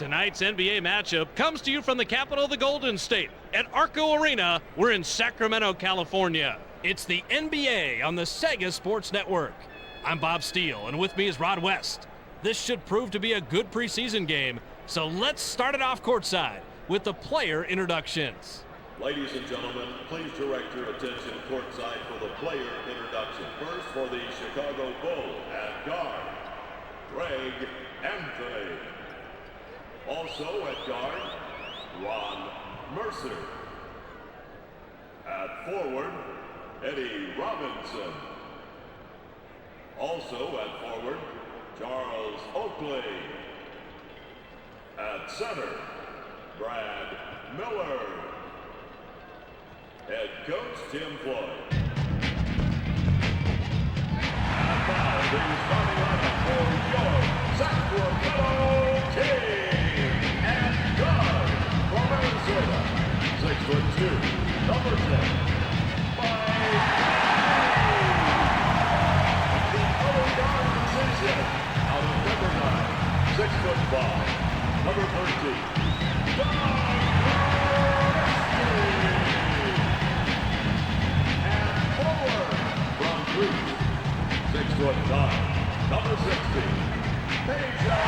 Tonight's NBA matchup comes to you from the capital of the Golden State at Arco Arena. We're in Sacramento, California. It's the NBA on the Sega Sports Network. I'm Bob Steele, and with me is Rod West. This should prove to be a good preseason game, so let's start it off courtside with the player introductions. Ladies and gentlemen, please direct your attention courtside for the player introduction. First, for the Chicago Bulls at guard, Greg Anthony. Also at guard, Ron Mercer. At forward, Eddie Robinson. Also at forward, Charles Oakley. At center, Brad Miller. Head coach, Tim Floyd. And now, the starting lineup for your Sacramento Kings. And guard from Minnesota, 6'2", number 10, Mike. The other guard position, out of number 9, 6'5", number 13, Don. From Greece, 6'9", number 16, Peja.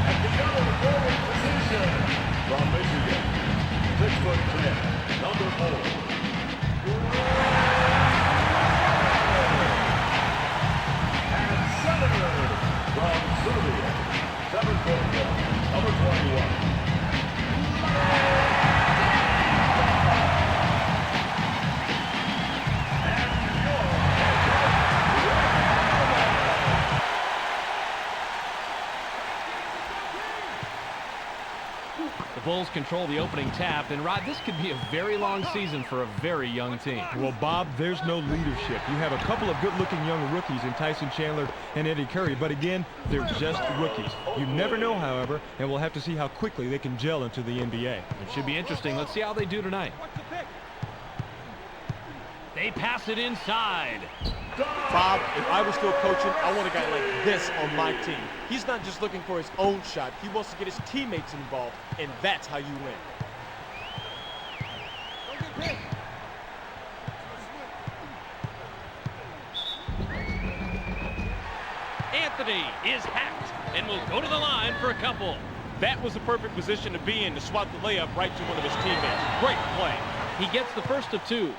At the other forward position, from Michigan, 6'10", number 4. And center from Serbia, 7'1", number 21. The Bulls control the opening tap, and Rod, this could be a very long season for a very young team. Well, Bob, there's no leadership. You have a couple of good-looking young rookies in Tyson Chandler and Eddie Curry, but again, they're just rookies. You never know, however, and we'll have to see how quickly they can gel into the NBA. It should be interesting. Let's see how they do tonight. They pass it inside. Bob, if I was still coaching, I want a guy like this on my team. He's not just looking for his own shot. He wants to get his teammates involved, and that's how you win. Anthony is hacked and will go to the line for a couple. That was the perfect position to be in to swat the layup right to one of his teammates. Great play. He gets the first of two.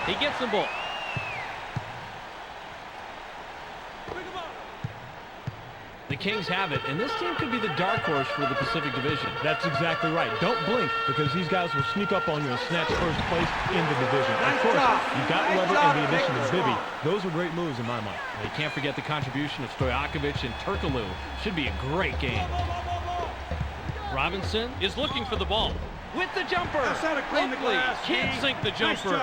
He gets them both. The Kings have it, and this team could be the dark horse for the Pacific Division. That's exactly right. Don't blink, because these guys will sneak up on you and snatch first place in the division. Of course, you've got Lever and the addition of Bibby. Those are great moves in my mind. They can't forget the contribution of Stojakovic and Turkoglu. Should be a great game. Robinson is looking for the ball. With the jumper. Oakley can't sink the jumper.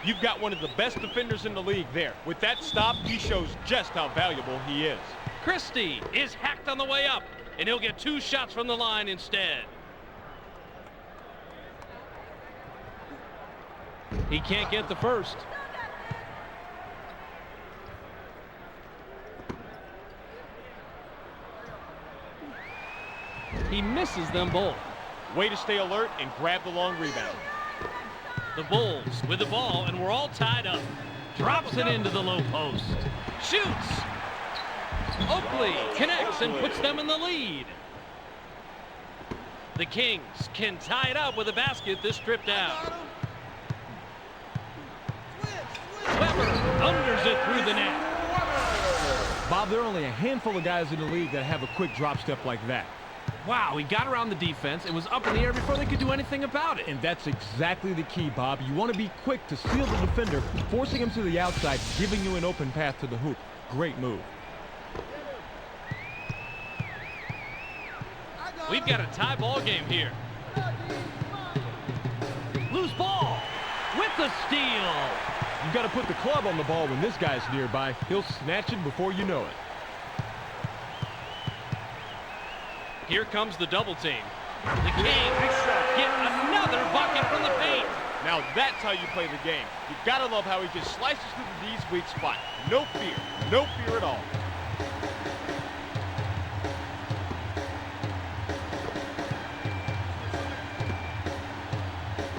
You've got one of the best defenders in the league there. With that stop, he shows just how valuable he is. Christie is hacked on the way up, and he'll get 2 shots from the line instead. He can't get the first. He misses them both. Way to stay alert and grab the long rebound. The Bulls with the ball, and we're all tied up. Drops it into the low post. Shoots. Oakley connects and puts them in the lead. The Kings can tie it up with a basket this trip down. Weber unders it through the net. Bob, there are only a handful of guys in the league that have a quick drop step like that. Wow, he got around the defense and was up in the air before they could do anything about it. And that's exactly the key, Bob. You want to be quick to seal the defender, forcing him to the outside, giving you an open path to the hoop. Great move. We've got a tie ball game here. Loose ball with the steal. You've got to put the club on the ball when this guy's nearby. He'll snatch it before you know it. Here comes the double team. The Kings get another bucket from the paint. Now that's how you play the game. You gotta love how he just slices through the D's weak spot. No fear at all.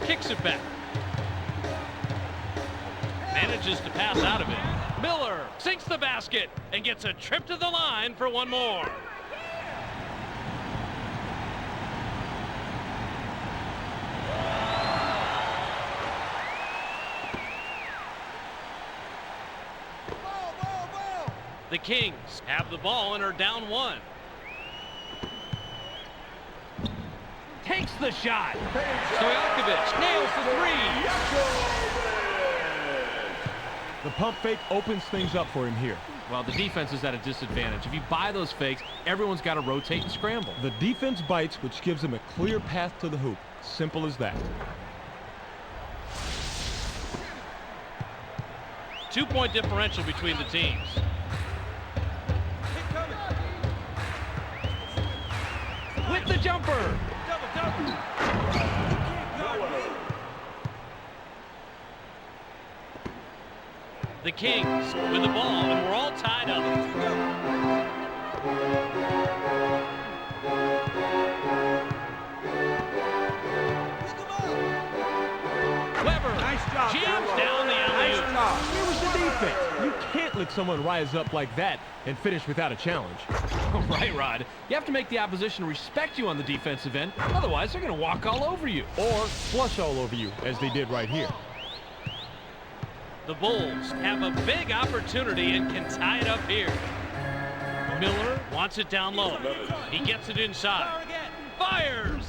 Kicks it back. Manages to pass out of it. Miller sinks the basket and gets a trip to the line for one more. The Kings have the ball and are down one. Takes the shot. Stojakovic nails the three. The pump fake opens things up for him here. Well, the defense is at a disadvantage. If you buy those fakes, everyone's got to rotate and scramble. The defense bites, which gives him a clear path to the hoop. Simple as that. 2-point differential between the teams. With the jumper. The Kings with the ball, and we're all tied up. Weber jams down the alley-oop. Here was the defense. You can't let someone rise up like that and finish without a challenge. Right, Rod. You have to make the opposition respect you on the defensive end. Otherwise, they're going to walk all over you. Or flush all over you, as they did right here. The Bulls have a big opportunity and can tie it up here. Miller wants it down low. He gets it inside. Fires!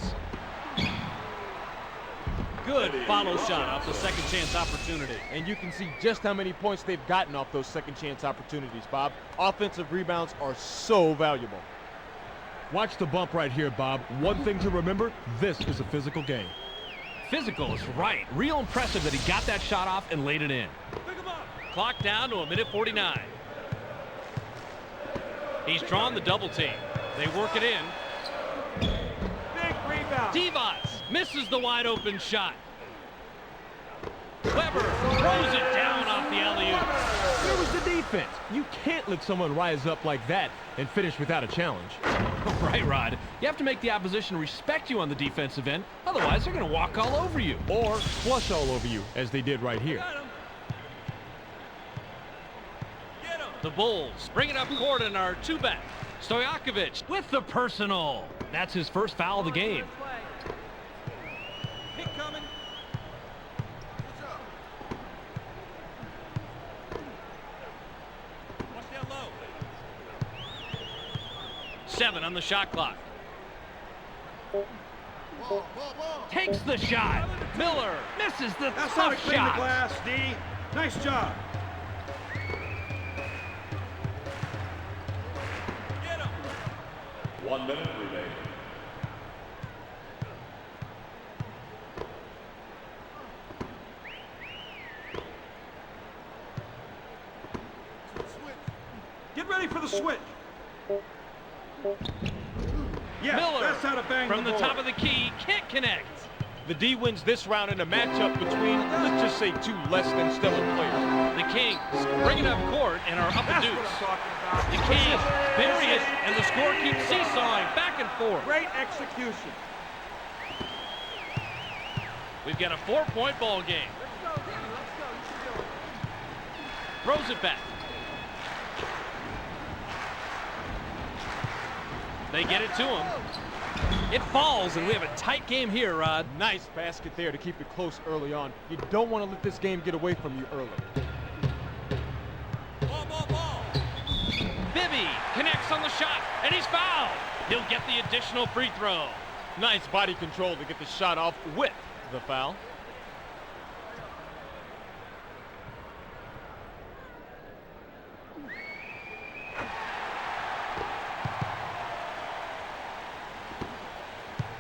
Good follow shot off the second chance opportunity. And you can see just how many points they've gotten off those second chance opportunities, Bob. Offensive rebounds are so valuable. Watch the bump right here, Bob. One thing to remember, this is a physical game. Physical is right. Real impressive that he got that shot off and laid it in. Clock down to 1:49. He's drawn the double team. They work it in. Big rebound. Divas misses the wide open shot. Weber throws it down off the alley-oop. Where was the defense? You can't let someone rise up like that and finish without a challenge. Right, Rod. You have to make the opposition respect you on the defensive end. Otherwise, they're going to walk all over you. Or flush all over you, as they did right here. The Bulls bring it up court in our two-back. Stojakovic with the personal. That's his first foul of the game. Coming. 7 on the shot clock. Takes the shot. Miller misses the That's how to tough clean the shot. glass, D. Nice job. Get him. 1 minute remaining. Get ready for the switch. Yeah, Miller that's how to bang from the ball. top of the key can't connect. The D wins this round in a matchup between, let's just say, two less than stellar players. The Kings bring it up court and are up a That's deuce. what I'm talking about. The Kings bury it, and the score keeps seesawing back and forth. Great execution. We've got a 4-point ball game. Let's go, D. Let's go. You should do it. Throws it back. They get it to him. It falls, and we have a tight game here, Rod. Nice basket there to keep it close early on. You don't want to let this game get away from you early. Ball. Bibby connects on the shot, and he's fouled. He'll get the additional free throw. Nice body control to get the shot off with the foul.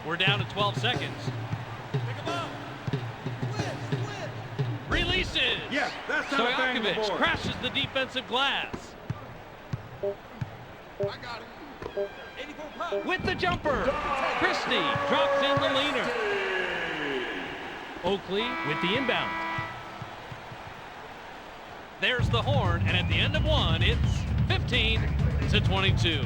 We're down to 12 seconds. Releases. Yeah, that's how to bang the Stojakovic board. crashes the defensive glass. With the jumper. Christie drops in the leaner. Oakley with the inbound. There's the horn, and at the end of one, it's 15-22.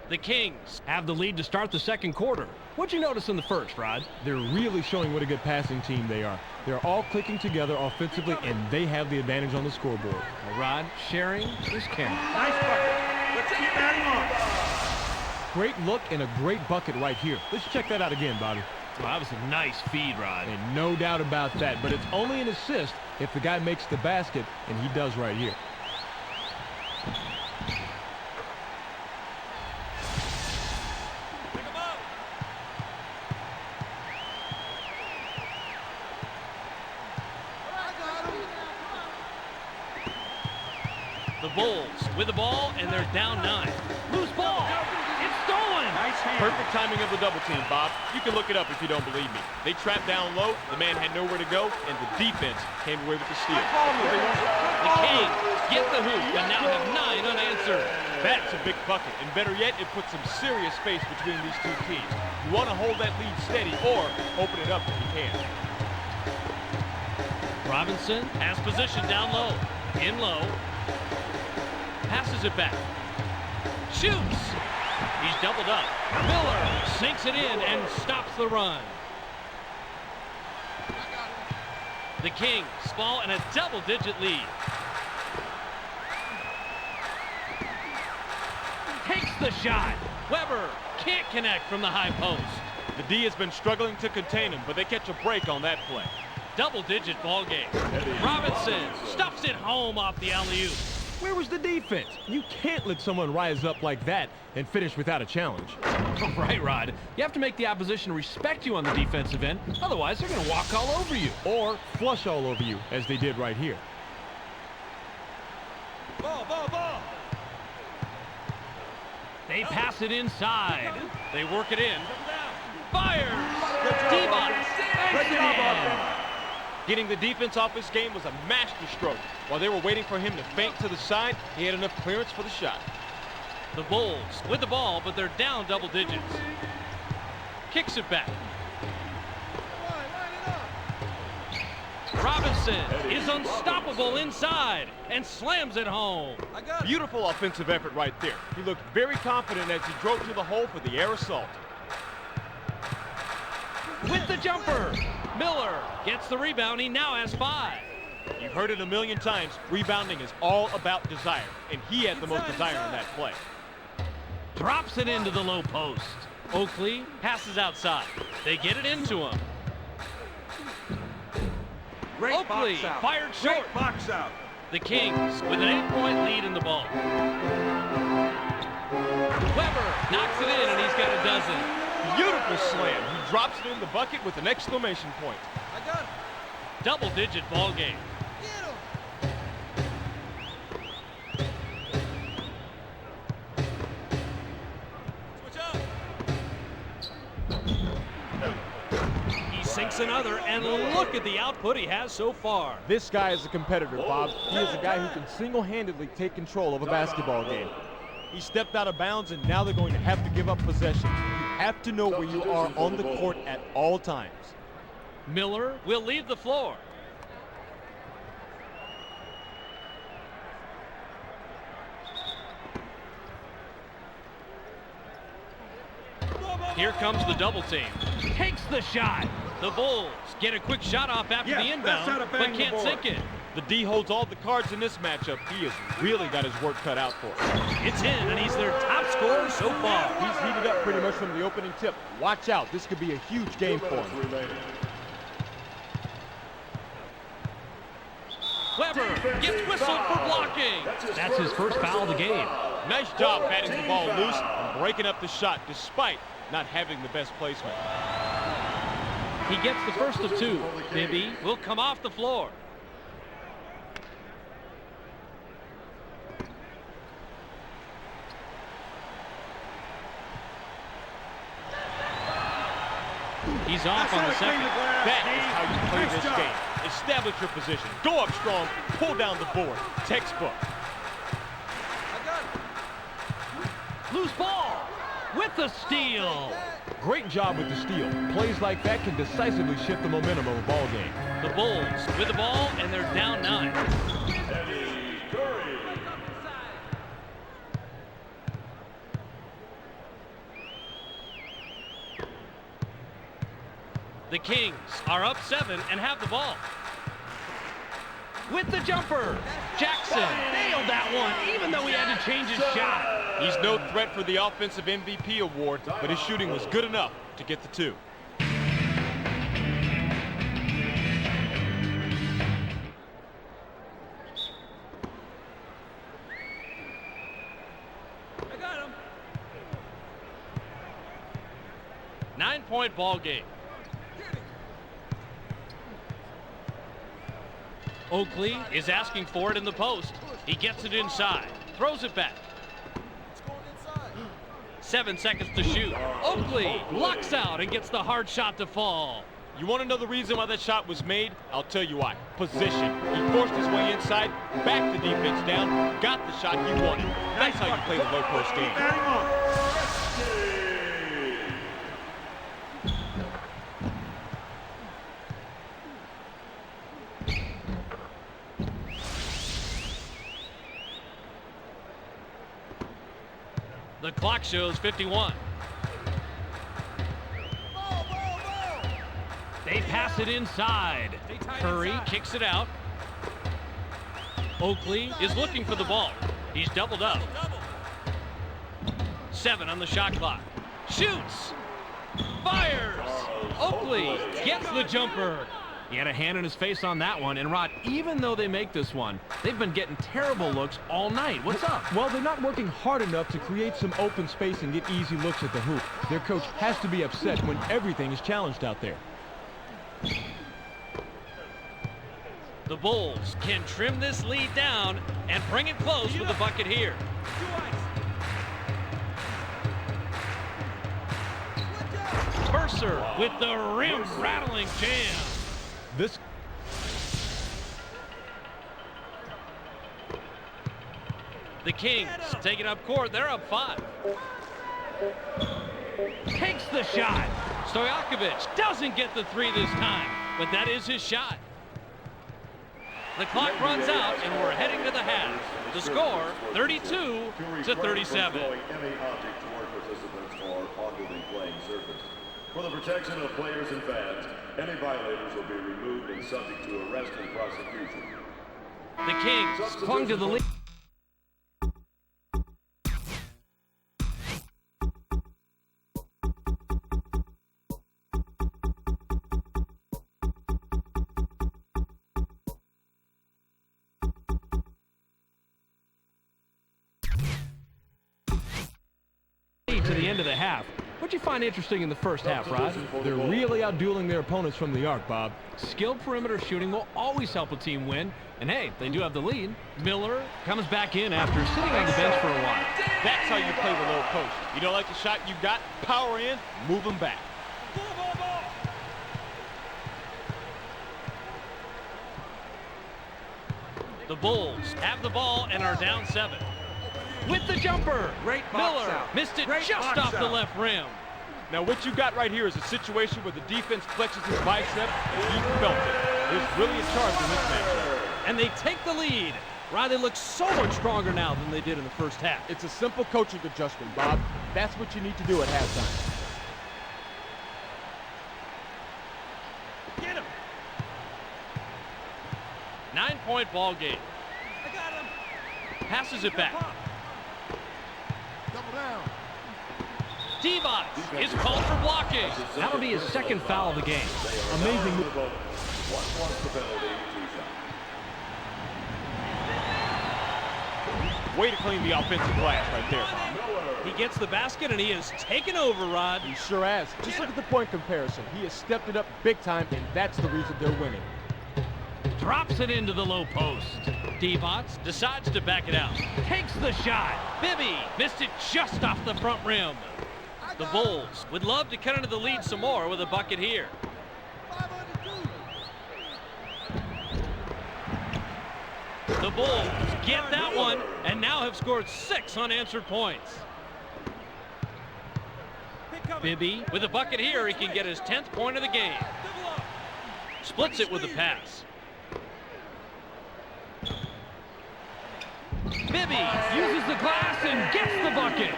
The Kings have the lead to start the second quarter. What'd you notice in the first, Rod? They're really showing what a good passing team they are. They're all clicking together offensively, and they have the advantage on the scoreboard. Well, Rod, sharing is caring. Nice bucket. Let's keep adding on. Great look and a great bucket right here. Let's check that out again, Bobby. Well, that was a nice feed, Rod. And no doubt about that, but it's only an assist if the guy makes the basket, and he does right here. The Bulls with the ball, and they're down 9. Loose ball. It's stolen. Nice hand. Perfect timing of the double team, Bob. You can look it up if you don't believe me. They trapped down low, the man had nowhere to go, and the defense came away with the steal. The Kings get the hoop and now have 9 unanswered. That's a big bucket, and better yet, it puts some serious space between these two teams. You want to hold that lead steady or open it up if you can. Robinson has position down low. In low. Passes it back. Shoots. He's doubled up. Miller sinks it in and stops the run. The Kings fall in a double-digit lead. Takes the shot. Weber can't connect from the high post. The D has been struggling to contain him, but they catch a break on that play. Double-digit ball game. Robinson stuffs it home off the alley-oop. Where was the defense? You can't let someone rise up like that and finish without a challenge. Right, Rod. You have to make the opposition respect you on the defensive end. Otherwise, they're going to walk all over you. Or flush all over you, as they did right here. Ball, ball, ball. They pass it inside. They work it in. Fires. Good job, D-Box. offense. Good job, offense. Getting the defense off his game was a masterstroke. While they were waiting for him to feint to the side, he had enough clearance for the shot. The Bulls with the ball, but they're down double digits. Kicks it back. Robinson is unstoppable inside and slams it home. Beautiful offensive effort right there. He looked very confident as he drove to the hole for the air assault. With the jumper, Miller gets the rebound. He now has 5. You've heard it a million times. Rebounding is all about desire, and he had the most desire in that play. Drops it into the low post. Oakley passes outside. They get it into him. Great Oakley box out. fired short. Great box out. The Kings with an 8-point lead in the ball. Weber knocks it in, and he's got a dozen. Beautiful slam. He drops it in the bucket with an exclamation point. I got it. Double-digit ball game. Switch up. He sinks another, and look at the output he has so far. This guy is a competitor, Bob. He is a guy who can single-handedly take control of a basketball game. He stepped out of bounds, and now they're going to have to give up possession. You have to know where you are on the court at all times. Miller will leave the floor. Here comes the double team. Takes the shot. The Bulls get a quick shot off after the inbound, but can't sink it. The D holds all the cards in this matchup. He has really got his work cut out for him. It's in, and he's their top scorer so far. He's heated up pretty much from the opening tip. Watch out. This could be a huge game for him. Weber gets whistled for blocking. That's his first foul of the game. Nice job batting the ball loose and breaking up the shot despite not having the best placement. He gets the first of 2. Bibby will come off the floor. He's off on the second. That is how you play this game. Establish your position. Go up strong. Pull down the board. Textbook. Loose ball. with the steal. Great job with the steal. Plays like that can decisively shift the momentum of a ball game. The Bulls with the ball, and they're down 9. Eddie Curry. The Kings are up 7 and have the ball. With the jumper, Jackson nailed that one, even though he had to change his shot. He's no threat for the Offensive MVP award, but his shooting was good enough to get the 2. I got him. 9-point ball game. Oakley is asking for it in the post. He gets it inside, throws it back. 7 seconds to shoot. Oakley blocks out and gets the hard shot to fall. You want to know the reason why that shot was made? I'll tell you why. Position. He forced his way inside, backed the defense down, got the shot he wanted. That's how you play the low post game. The clock shows 51. They pass it inside. Curry kicks it out. Oakley is looking for the ball. He's doubled up. 7 on the shot clock. Shoots. Fires. Oakley gets the jumper. He had a hand in his face on that one. And Rod, even though they make this one, they've been getting terrible looks all night. What's up? Well, they're not working hard enough to create some open space and get easy looks at the hoop. Their coach has to be upset when everything is challenged out there. The Bulls can trim this lead down and bring it close with a bucket here. Mercer with the rim-rattling jam. This The Kings taking up court. They're up 5. Takes the shot. Stojakovic doesn't get the 3 this time, but that is his shot. The clock runs out, and we're heading to the half. The score, 32-37. Any object toward participants or onto the playing surface. For the protection of players and fans, any violators will be removed and subject to arrest and prosecution. The Kings clung to the lead. To the end of the half. What'd you find interesting in the first half, Rod? They're really outdueling their opponents from the arc, Bob. Skilled perimeter shooting will always help a team win. And hey, they do have the lead. Miller comes back in after sitting on the bench for a while. That's how you play the low post. You don't like the shot you got? Power in, move them back. The Bulls have the ball and are down 7. With the jumper, Miller missed it just off the left rim. Now what you got right here is a situation where the defense flexes his bicep and he felt it. There's really a charge in this matchup. And they take the lead. Rod, they look so much stronger now than they did in the first half. It's a simple coaching adjustment, Bob. That's what you need to do at halftime. Get him. 9-point ball game. I got him. Passes it back. Double down. Divac is called for blocking. That'll be his second foul of the game. Amazing move. What was the penalty? 2 shots. Way to clean the offensive glass right there, Bob. He gets the basket and he has taken over, Rod. He sure has. Just look at the point comparison. He has stepped it up big time, and that's the reason they're winning. Drops it into the low post. Divac decides to back it out. Takes the shot. Bibby missed it just off the front rim. The Bulls would love to cut into the lead some more with a bucket here. The Bulls get that one and now have scored 6 unanswered points. Bibby with a bucket here. He can get his 10th point of the game. Splits it with a pass. Bibby uses the glass and gets the bucket.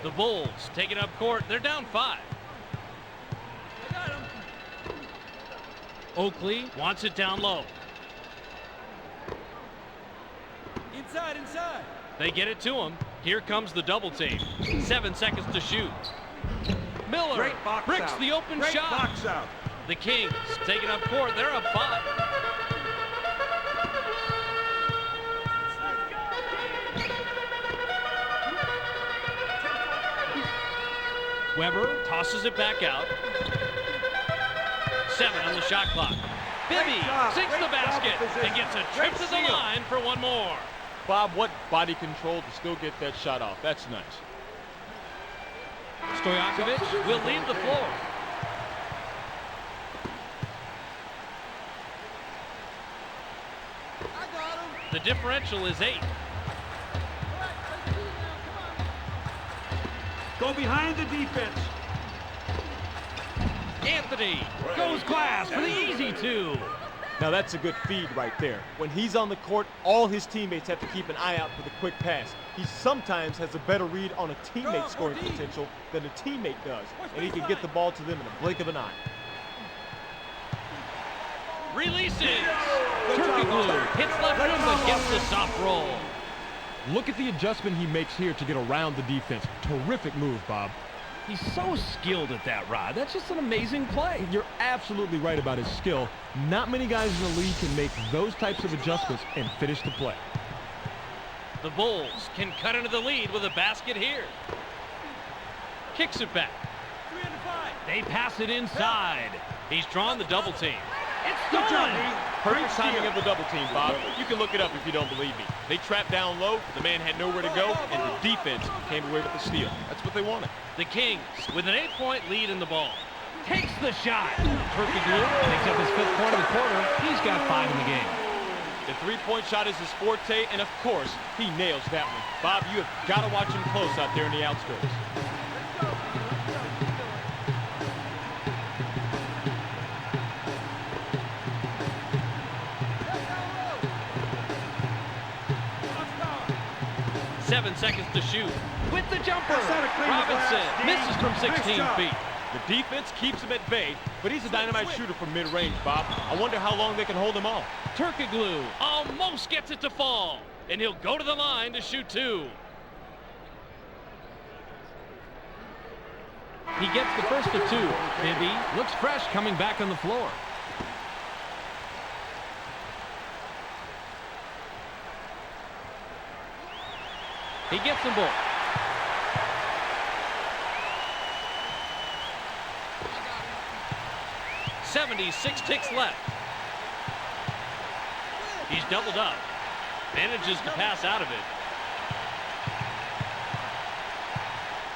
The Bulls take it up court. They're down 5. Oakley wants it down low. Inside, inside. They get it to him. Here comes the double team. 7 seconds to shoot. Miller Great box bricks out. the open Great shot. box out. The Kings take it up court. They're up 5. Weber tosses it back out. 7 on the shot clock. Bibby sinks the basket and gets a trip to the line for one more. Bob, what body control to still get that shot off. That's nice. Stojakovic will leave the floor. The differential is 8. Go behind the defense. Anthony goes glass for the easy 2. Now that's a good feed right there. When he's on the court, all his teammates have to keep an eye out for the quick pass. He sometimes has a better read on a teammate's scoring potential than a teammate does, and he can get the ball to them in a blink of an eye. Releases. Turkoglu hits left rim but gets the soft roll. Look at the adjustment he makes here to get around the defense. Terrific move, Bob. He's so skilled at that, Rod. That's just an amazing play. You're absolutely right about his skill. Not many guys in the league can make those types of adjustments and finish the play. The Bulls can cut into the lead with a basket here. Kicks it back. 3 under 5. They pass it inside. He's drawn the double team. It's stolen. Perfect timing of the double team, Bob. You can look it up if you don't believe me. They trapped down low, the man had nowhere to go, and the defense came away with the steal. That's what they wanted. The Kings with an 8-point lead in the ball. Takes the shot. Turkoglu picks up his 5th point of the quarter. He's got 5 in the game. The three-point shot is his forte, and of course, he nails that one. Bob, you have got to watch him close out there in the outskirts. Seven seconds to shoot. With the jumper. Robinson Robinson misses from 16 feet. The defense keeps him at bay, but he's a dynamite shooter from mid-range, Bob. I wonder how long they can hold him off. Turkoglu almost gets it to fall, and he'll go to the line to shoot 2. He gets the first of 2. Bibby looks fresh coming back on the floor. He gets them both. .76 ticks left. He's doubled up. Manages to pass out of it.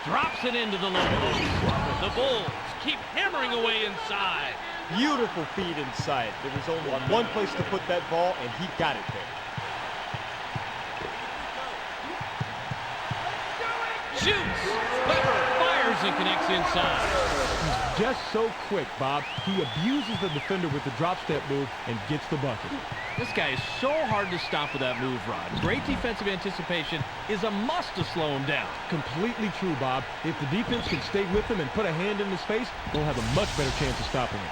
Drops it into the low post. The Bulls keep hammering away inside. Beautiful feed inside. There was only one place to put that ball, and he got it there. Shoots. Weber fires and connects inside. He's just so quick, Bob. He abuses the defender with the drop step move and gets the bucket. This guy is so hard to stop with that move, Rod. Great defensive anticipation is a must to slow him down. Completely true, Bob. If the defense can stay with him and put a hand in his face, they'll have a much better chance of stopping him.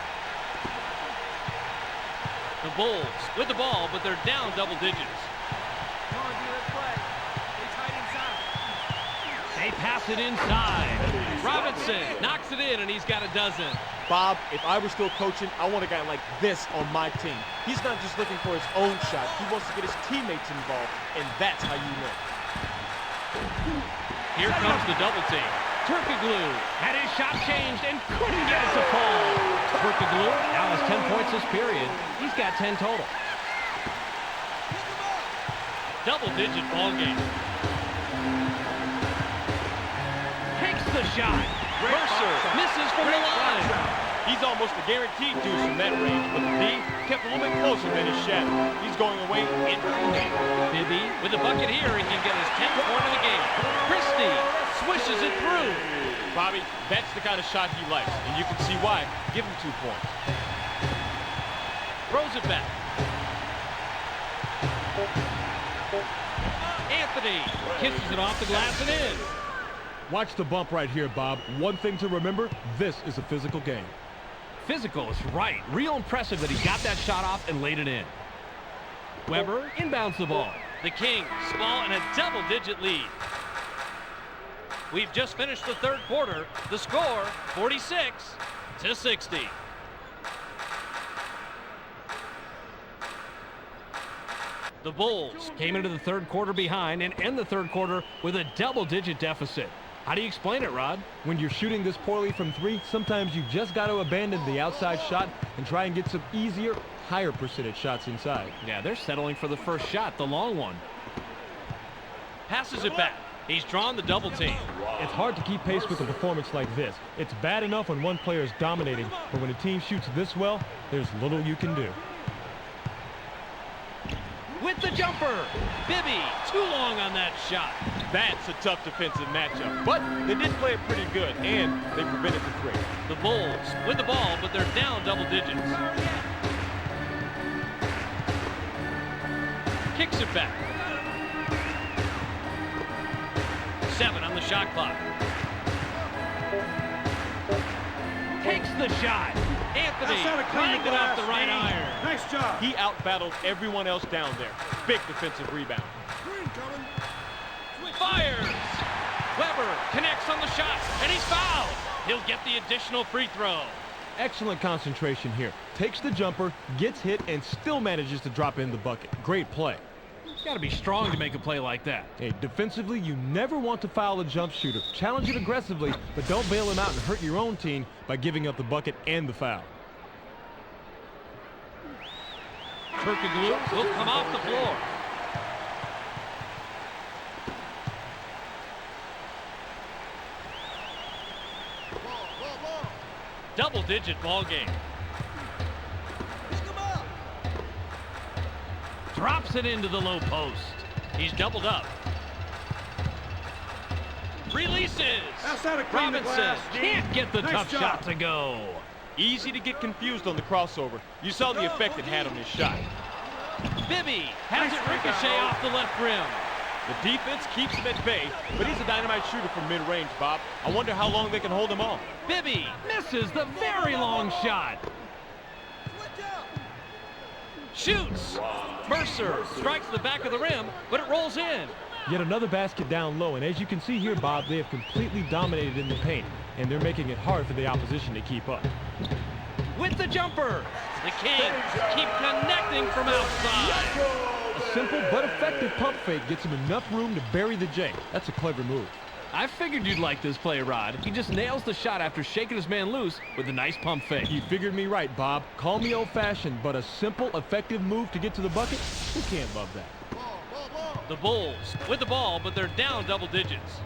The Bulls with the ball, but they're down double digits. Come on, D, let's play. Stay tight inside. They pass it inside. Robinson knocks it in, and he's got a dozen. Bob, if I were still coaching, I want a guy like this on my team. He's not just looking for his own shot. He wants to get his teammates involved, and that's how you win. Here comes the double team. Turkoglu had his shot changed and couldn't get it to fall. Turkoglu now has 10 points this period. He's got 10 total. Double-digit ball game. Takes the shot. Mercer misses from the line. He's almost a guaranteed deuce from that range, but the D kept a little bit closer than his shadow. He's going away in the game. Bibby With the bucket here, he can get his 10th point of the game. Christie swishes it through. Bobby, that's the kind of shot he likes, and you can see why. Give him 2 points. Throws it back. Anthony kisses it off the glass and in. Watch the bump right here, Bob. One thing to remember, this is a physical game. Physical is right. Real impressive that he got that shot off and laid it in. Weber inbounds the ball. The Kings ball in a double-digit lead. We've just finished the third quarter. The score, 46-60. The Bulls came into the third quarter behind and end the third quarter with a double-digit deficit. How do you explain it, Rod? When you're shooting this poorly from three, sometimes you just got to abandon the outside shot and try and get some easier, higher percentage shots inside. Yeah, they're settling for the first shot, the long one. Passes it back. He's drawn the double team. It's hard to keep pace with a performance like this. It's bad enough when one player is dominating, but when a team shoots this well, there's little you can do. With the jumper, Bibby, too long on that shot. That's a tough defensive matchup, but they did play it pretty good, and they prevented the three. The Bulls with the ball, but they're down double digits. Kicks it back. 7 on the shot clock. Takes the shot. Anthony clanked it off the right iron. Nice job. He out-battled everyone else down there. Big defensive rebound. Fires. Weber connects on the shot, and he's fouled. He'll get the additional free throw. Excellent concentration here. Takes the jumper, gets hit, and still manages to drop in the bucket. Great play. Got to be strong to make a play like that. Hey, defensively, you never want to foul a jump shooter. Challenge it aggressively, but don't bail him out and hurt your own team by giving up the bucket and the foul. Turkoglu will come off the floor. Double-digit ball game. Drops it into the low post. He's doubled up. Releases. Robinson can't get the tough shot to go. Easy to get confused on the crossover. You saw the effect it had on his shot. Bibby has it ricochet off the left rim. The defense keeps him at bay, but he's a dynamite shooter from mid-range, Bob. I wonder how long they can hold him off. Bibby misses the very long shot. Shoots. Mercer strikes the back of the rim, but it rolls in. Yet another basket down low, and as you can see here, Bob, they have completely dominated in the paint, and they're making it hard for the opposition to keep up. With the jumper, the Kings keep connecting from outside. A simple but effective pump fake gets him enough room to bury the J. That's a clever move. I figured you'd like this play, Rod. He just nails the shot after shaking his man loose with a nice pump fake. You figured me right, Bob. Call me old-fashioned, but a simple, effective move to get to the bucket? Who can't love that? The Bulls with the ball, but they're down double digits.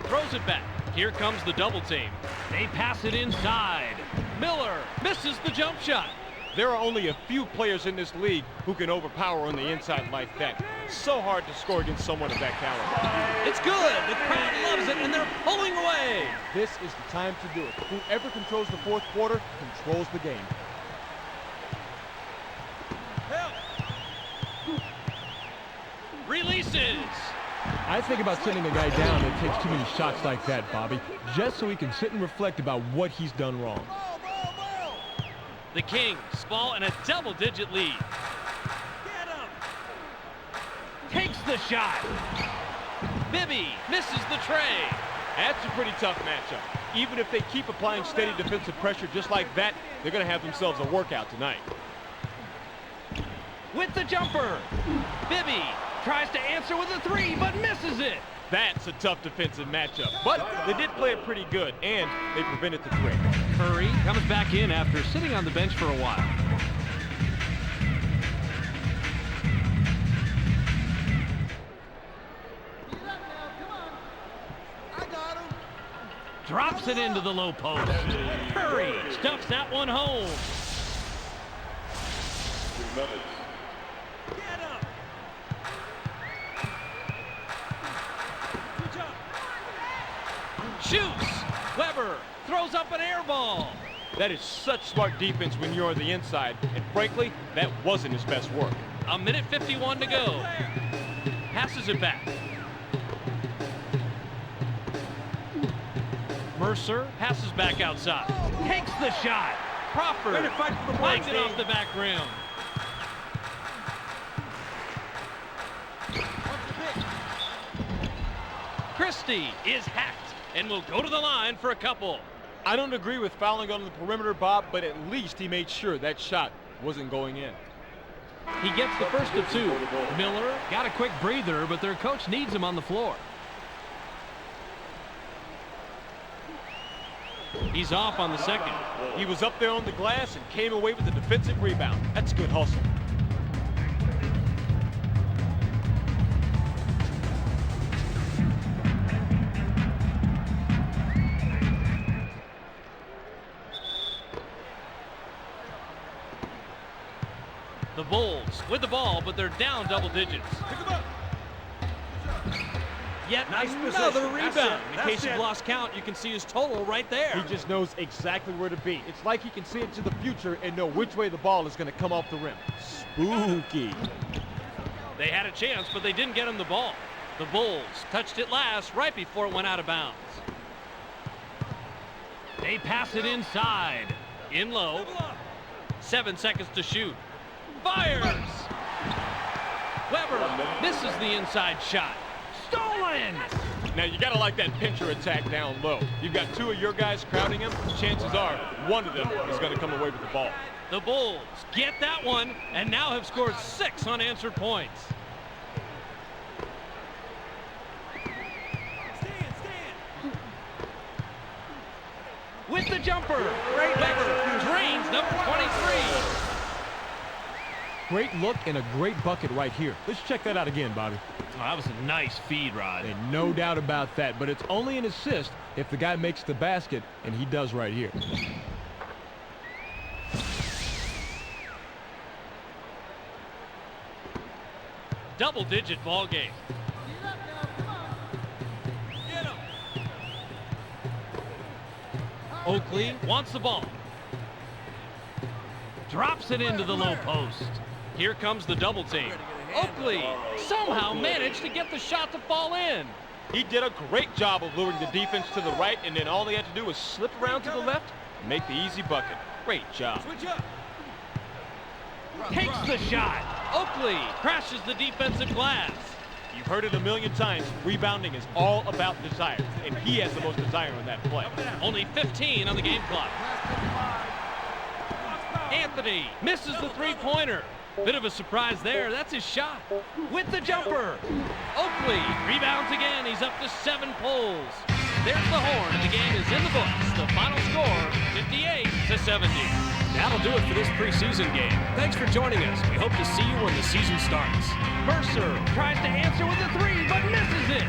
Throws it back. Here comes the double team. They pass it inside. Miller misses the jump shot. There are only a few players in this league who can overpower on the inside like that. So hard to score against someone of that caliber. It's good. The crowd loves it, and they're pulling away. This is the time to do it. Whoever controls the fourth quarter controls the game. Releases. I think about sending a guy down that takes too many shots like that, Bobby, just so he can sit and reflect about what he's done wrong. The Kings ball in a double-digit lead. Takes the shot. Bibby misses the tray. That's a pretty tough matchup. Even if they keep applying steady defensive pressure just like that, they're going to have themselves a workout tonight. With the jumper. Bibby tries to answer with a three, but misses it. That's a tough defensive matchup. But they did play it pretty good, and they prevented the three. Curry comes back in after sitting on the bench for a while. Drops it into the low post. Curry stuffs that one home. minutes. Get him. Switch up. Shoots. Weber throws up an air ball. That is such smart defense when you're on the inside, and frankly, that wasn't his best work. A minute 51 to go. Passes it back. Mercer passes back outside. Takes the shot. Crawford bangs it off the back rim. Christie is hacked and will go to the line for a couple. I don't agree with fouling on the perimeter, Bob, but at least he made sure that shot wasn't going in. He gets the first of two. Miller got a quick breather, but their coach needs him on the floor. He's off on the second. He was up there on the glass and came away with a defensive rebound. That's good hustle. The Bulls with the ball, but they're down double digits. Yet another rebound. In case you've lost count, you can see his total right there. He just knows exactly where to be. It's like he can see into the future and know which way the ball is going to come off the rim. Spooky. They had a chance, but they didn't get him the ball. The Bulls touched it last right before it went out of bounds. They pass it inside. In low. 7 seconds to shoot. Fires! Weber misses the inside shot. Stolen! Now, you got to like that pincher attack down low. You've got two of your guys crowding him. Chances are one of them is going to come away with the ball. The Bulls get that one and now have scored 6 unanswered points. Stand. With the jumper, Weber drains number 23. Great look and a great bucket right here. Let's check that out again, Bobby. Oh, that was a nice feed, Rod. And no doubt about that, but it's only an assist if the guy makes the basket, and he does right here. Double-digit ball game. Oakley wants the ball. Drops it into the low post. Here comes the double team. Oakley somehow managed to get the shot to fall in. He did a great job of luring the defense to the right, and then all he had to do was slip around to the left and make the easy bucket. Great job. Switch up. Takes the shot. Oakley crashes the defensive glass. You've heard it a million times. Rebounding is all about desire, and he has the most desire on that play. Only 15 on the game clock. Anthony misses the three-pointer. Bit of a surprise there. That's his shot. With the jumper. Oakley rebounds again. He's up to 7 pulls. There's the horn, and the game is in the books. The final score, 58-70. That'll do it for this preseason game. Thanks for joining us. We hope to see you when the season starts. Mercer tries to answer with a 3, but misses it.